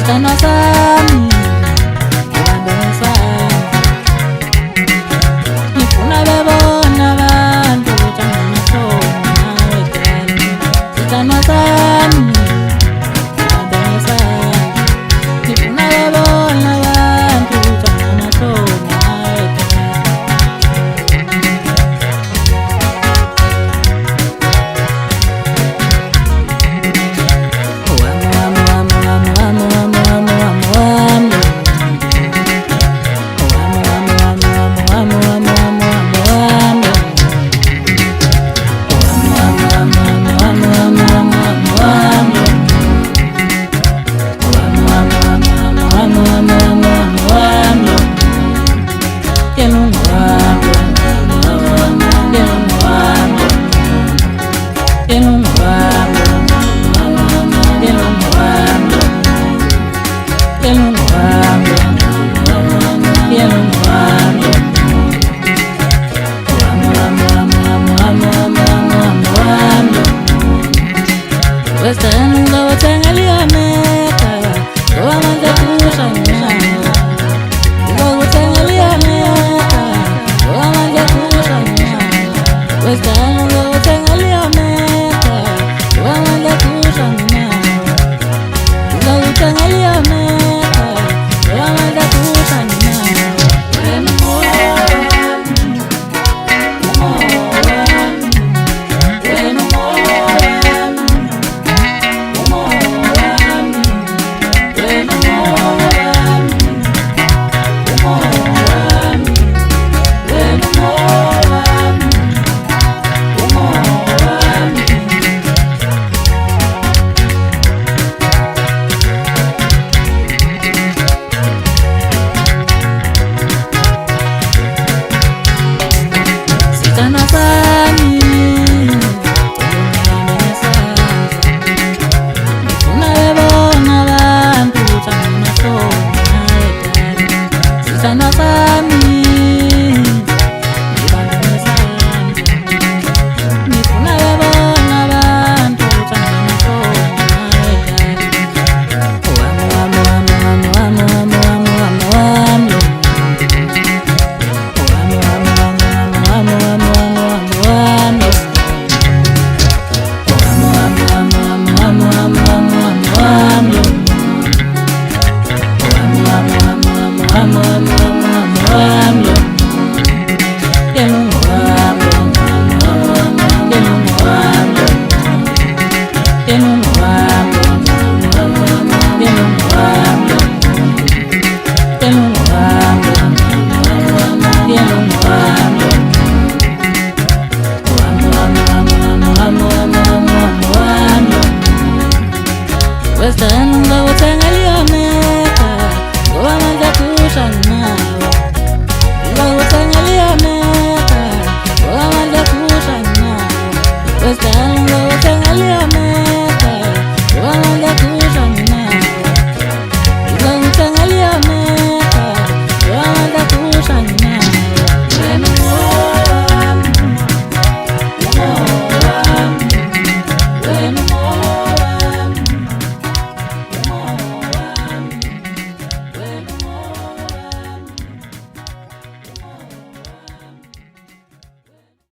Sithandwa sami ngibambisa, ngifuna bebona abantu ukuthi anginahloni nawe girl. Sithandwa sami ngibambisa, ngifuna bebona abantu ukuthi anginahloni nawe girl. Western go tengeli America, go amanda kusha nyama. Go tengeli America, go amanda kusha nyama. Western go tengeli America, go amanda kusha nyama. Go tengeli America, go amanda kusha nyama. Sithandwa sami ngifuna bebona abantu ukuthi anginahloni nawe girl. Sithandwa sami ngibambisa, ngifuna bebona abantu ukuthi anginahloni nawe girl. Western go tengeli America, go amanda kusha nyama. Go tengeli America, go amanda kusha nyama. Western